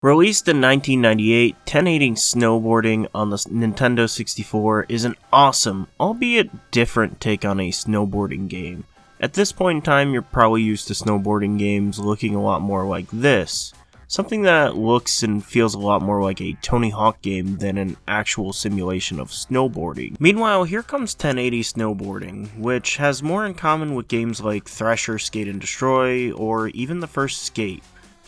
Released in 1998, 1080 Snowboarding on the Nintendo 64 is an awesome, albeit different take on a snowboarding game. At this point in time, you're probably used to snowboarding games looking a lot more like this. Something that looks and feels a lot more like a Tony Hawk game than an actual simulation of snowboarding. Meanwhile, here comes 1080 Snowboarding, which has more in common with games like Thrasher Skate and Destroy, or even the first Skate.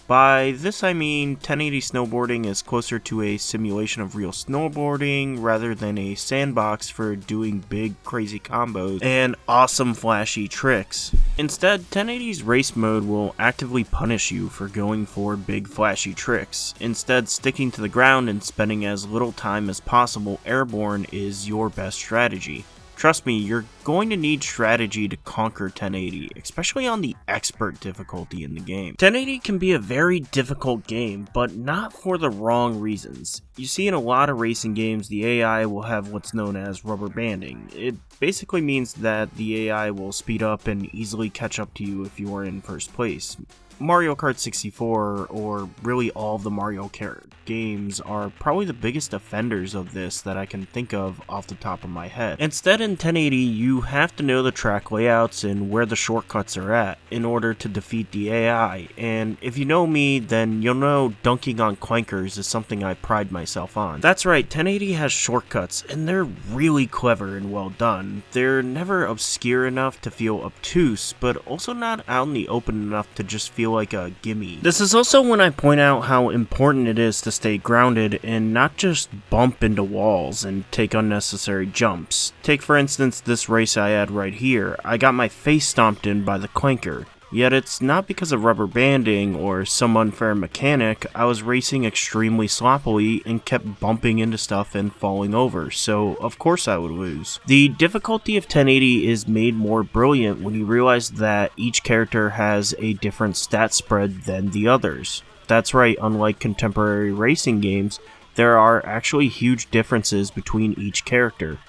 By this I mean 1080 Snowboarding is closer to a simulation of real snowboarding rather than a sandbox for doing big crazy combos and awesome flashy tricks. Instead, 1080's race mode will actively punish you for going for big flashy tricks. Instead, sticking to the ground and spending as little time as possible airborne is your best strategy. Trust me, you're going to need strategy to conquer 1080, especially on the expert difficulty in the game. 1080 can be a very difficult game, but not for the wrong reasons. You see, in a lot of racing games, the AI will have what's known as rubber banding. It basically means that the AI will speed up and easily catch up to you if you are in first place. Mario Kart 64, or really all of the Mario Kart games, are probably the biggest offenders of this that I can think of off the top of my head. Instead, in 1080, you have to know the track layouts and where the shortcuts are at in order to defeat the AI, and if you know me, then you'll know dunking on clankers is something I pride myself on. That's right, 1080 has shortcuts, and they're really clever and well done. They're never obscure enough to feel obtuse, but also not out in the open enough to just feel like a gimme. This is also when I point out how important it is to stay grounded and not just bump into walls and take unnecessary jumps. Take for instance this race I had right here. I got my face stomped in by the clanker. Yet it's not because of rubber banding or some unfair mechanic. I was racing extremely sloppily and kept bumping into stuff and falling over, so of course I would lose. The difficulty of 1080 is made more brilliant when you realize that each character has a different stat spread than the others. That's right, unlike contemporary racing games, there are actually huge differences between each character.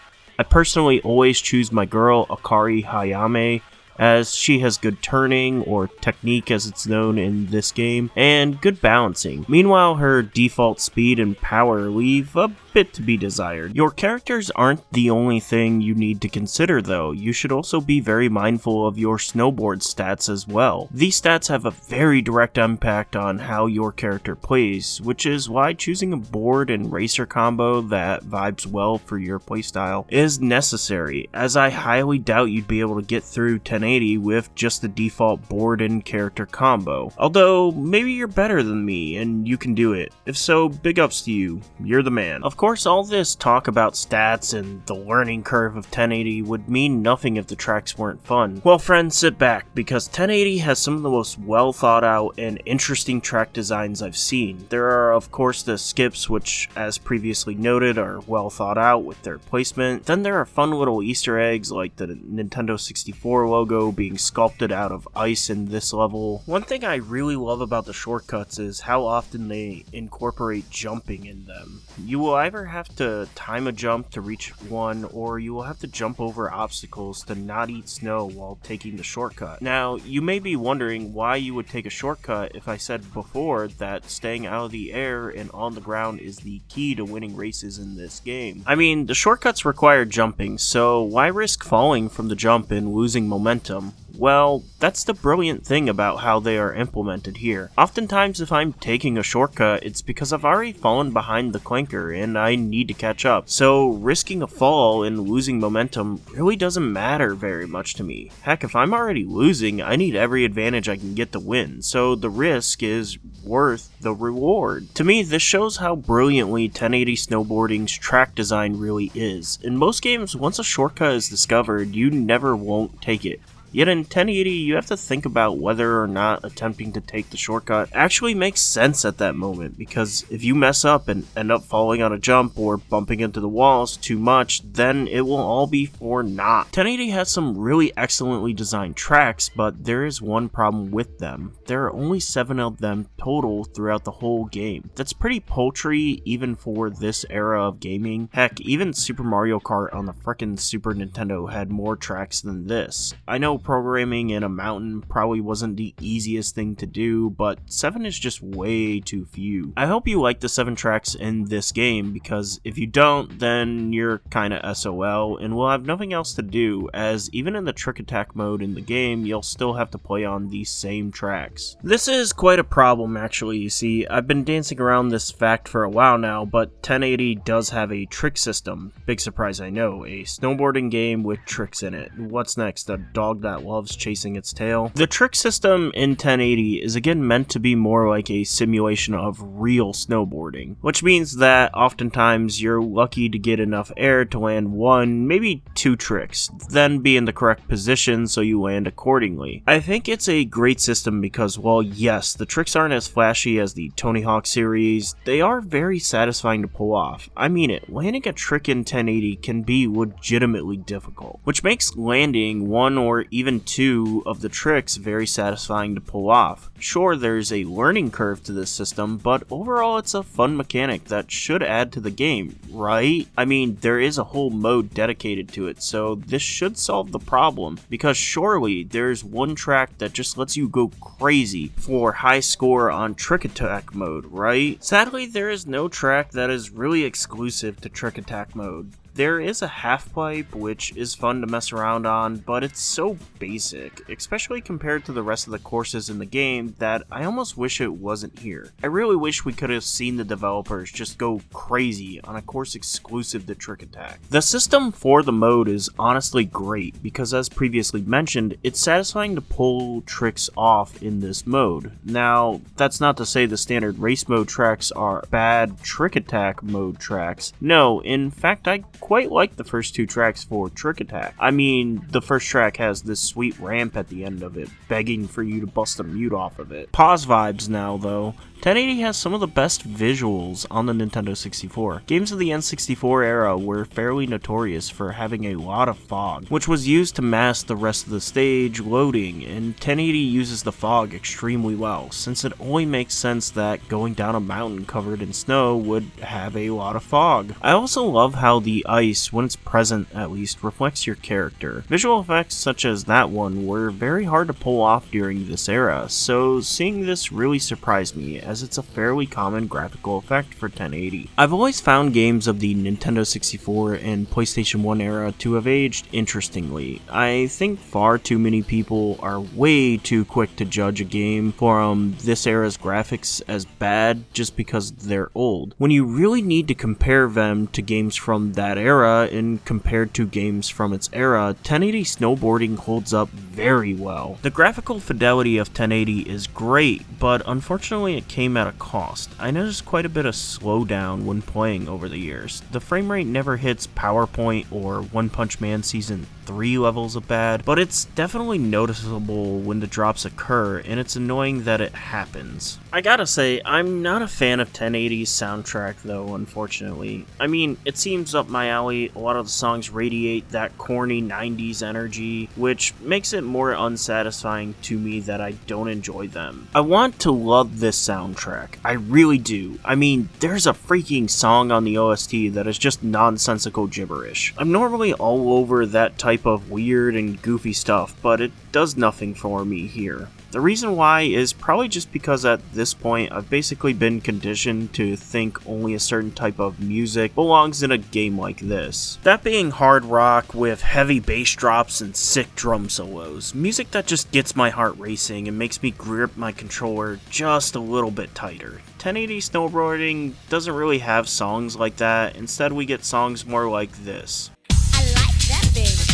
I personally always choose my girl, Akari Hayame, as she has good turning, or technique as it's known in this game, and good balancing. Meanwhile, her default speed and power leave a bit to be desired. Your characters aren't the only thing you need to consider though. You should also be very mindful of your snowboard stats as well. These stats have a very direct impact on how your character plays, which is why choosing a board and racer combo that vibes well for your playstyle is necessary, as I highly doubt you'd be able to get through 1080 with just the default board and character combo. Although, maybe you're better than me and you can do it. If so, big ups to you. You're the man. Of course, all this talk about stats and the learning curve of 1080 would mean nothing if the tracks weren't fun. Well friends, sit back, because 1080 has some of the most well thought out and interesting track designs I've seen. There are of course the skips, which as previously noted are well thought out with their placement. Then there are fun little Easter eggs like the Nintendo 64 logo being sculpted out of ice in this level. One thing I really love about the shortcuts is how often they incorporate jumping in them. You will either have to time a jump to reach one, or you will have to jump over obstacles to not eat snow while taking the shortcut. Now, you may be wondering why you would take a shortcut if I said before that staying out of the air and on the ground is the key to winning races in this game. I mean, the shortcuts require jumping, so why risk falling from the jump and losing momentum? Well, that's the brilliant thing about how they are implemented here. Oftentimes if I'm taking a shortcut, it's because I've already fallen behind the clanker and I need to catch up. So risking a fall and losing momentum really doesn't matter very much to me. Heck, if I'm already losing, I need every advantage I can get to win, so the risk is worth the reward. To me, this shows how brilliantly 1080 Snowboarding's track design really is. In most games, once a shortcut is discovered, you never won't take it. Yet in 1080, you have to think about whether or not attempting to take the shortcut actually makes sense at that moment, because if you mess up and end up falling on a jump or bumping into the walls too much, then it will all be for naught. 1080 has some really excellently designed tracks, but there is one problem with them. There are only 7 of them total throughout the whole game. That's pretty paltry even for this era of gaming. Heck, even Super Mario Kart on the frickin' Super Nintendo had more tracks than this. I know programming in a mountain probably wasn't the easiest thing to do, but 7 is just way too few. I hope you like the 7 tracks in this game, because if you don't, then you're kinda SOL and will have nothing else to do, as even in the trick attack mode in the game, you'll still have to play on these same tracks. This is quite a problem actually. You see, I've been dancing around this fact for a while now, but 1080 does have a trick system. Big surprise, I know. A snowboarding game with tricks in it. What's next? A dog that loves chasing its tail? The trick system in 1080 is again meant to be more like a simulation of real snowboarding, which means that oftentimes you're lucky to get enough air to land 1, maybe 2 tricks, then be in the correct position so you land accordingly. I think it's a great system because, well, yes, the tricks aren't as flashy as the Tony Hawk series, they are very satisfying to pull off. I mean it, landing a trick in 1080 can be legitimately difficult, which makes landing 1 or even 2 of the tricks very satisfying to pull off. Sure, there's a learning curve to this system, but overall it's a fun mechanic that should add to the game, right? I mean, there is a whole mode dedicated to it, so this should solve the problem, because surely there's one track that just lets you go crazy for high score on trick attack mode, right? Sadly, there is no track that is really exclusive to trick attack mode. There is a half-pipe, which is fun to mess around on, but it's so basic, especially compared to the rest of the courses in the game, that I almost wish it wasn't here. I really wish we could have seen the developers just go crazy on a course exclusive to Trick Attack. The system for the mode is honestly great, because as previously mentioned, it's satisfying to pull tricks off in this mode. Now, that's not to say the standard race mode tracks are bad Trick Attack mode tracks. No, in fact, I quite like the first 2 tracks for Trick Attack. I mean, the first track has this sweet ramp at the end of it, begging for you to bust a mute off of it. Pause vibes now, though. 1080 has some of the best visuals on the Nintendo 64. Games of the N64 era were fairly notorious for having a lot of fog, which was used to mask the rest of the stage loading, and 1080 uses the fog extremely well, since it only makes sense that going down a mountain covered in snow would have a lot of fog. I also love how the ice, when it's present at least, reflects your character. Visual effects such as that one were very hard to pull off during this era, so seeing this really surprised me, as it's a fairly common graphical effect for 1080. I've always found games of the Nintendo 64 and PlayStation 1 era to have aged interestingly. I think far too many people are way too quick to judge a game from this era's graphics as bad just because they're old, when you really need to compare them to games from that era, and compared to games from its era, 1080 snowboarding holds up very well. The graphical fidelity of 1080 is great, but unfortunately it came at a cost. I noticed quite a bit of slowdown when playing over the years. The frame rate never hits PowerPoint or One Punch Man Season 3 levels of bad, but it's definitely noticeable when the drops occur, and it's annoying that it happens. I gotta say, I'm not a fan of 1080's soundtrack though, unfortunately. I mean, it seems up my alley. A lot of the songs radiate that corny 90s energy, which makes it more unsatisfying to me that I don't enjoy them. I want to love this soundtrack. I really do. I mean, there's a freaking song on the OST that is just nonsensical gibberish. I'm normally all over that type of weird and goofy stuff, but it does nothing for me here. The reason why is probably just because at this point I've basically been conditioned to think only a certain type of music belongs in a game like this. That being hard rock with heavy bass drops and sick drum solos. Music that just gets my heart racing and makes me grip my controller just a little bit tighter. 1080 snowboarding doesn't really have songs like that. Instead we get songs more like this. I like that bass.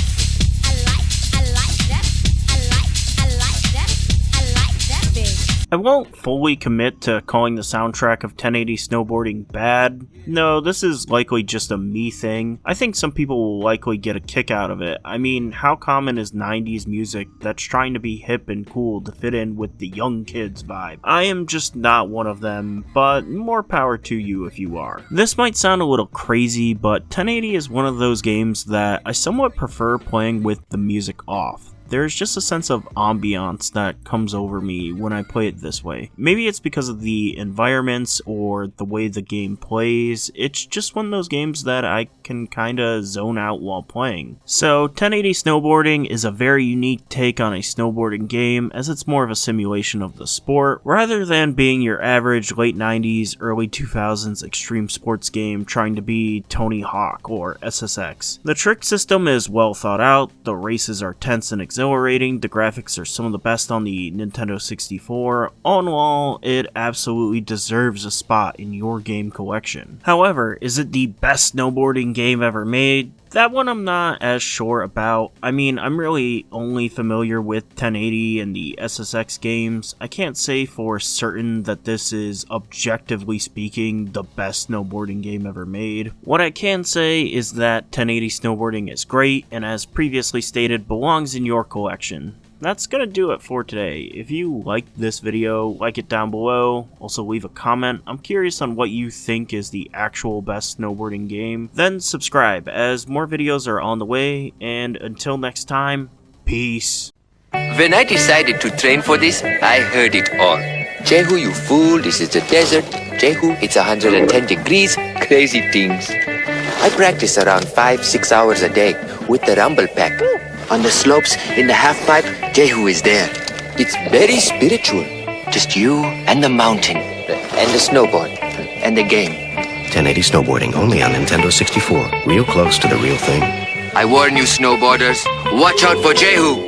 I won't fully commit to calling the soundtrack of 1080 snowboarding bad. No, this is likely just a me thing. I think some people will likely get a kick out of it. I mean, how common is 90s music that's trying to be hip and cool to fit in with the young kids vibe? I am just not one of them, but more power to you if you are. This might sound a little crazy, but 1080 is one of those games that I somewhat prefer playing with the music off. there's just a sense of ambiance that comes over me when I play it this way. Maybe it's because of the environments or the way the game plays. It's just one of those games that I can kinda zone out while playing. So 1080 Snowboarding is a very unique take on a snowboarding game, as it's more of a simulation of the sport, rather than being your average late 90s, early 2000s extreme sports game trying to be Tony Hawk or SSX. The trick system is well thought out, the races are tense and exhilarating, the graphics are some of the best on the Nintendo 64. All in all, it absolutely deserves a spot in your game collection. However, is it the best snowboarding game ever made? That one I'm not as sure about. I mean, I'm really only familiar with 1080 and the SSX games. I can't say for certain that this is, objectively speaking, the best snowboarding game ever made. What I can say is that 1080 Snowboarding is great, and as previously stated, belongs in your collection. That's gonna do it for today. If you liked this video, like it down below, also leave a comment. I'm curious on what you think is the actual best snowboarding game. Then subscribe, as more videos are on the way, and until next time, peace. When I decided to train for this, I heard it all. Jehu, you fool, this is the desert. Jehu, it's 110 degrees, crazy things. I practice around 5-6 hours a day with the rumble pack. On the slopes, in the half-pipe, Jehu is there. It's very spiritual. Just you and the mountain, and the snowboard, and the game. 1080 Snowboarding, only on Nintendo 64. Real close to the real thing. I warn you, snowboarders, watch out for Jehu!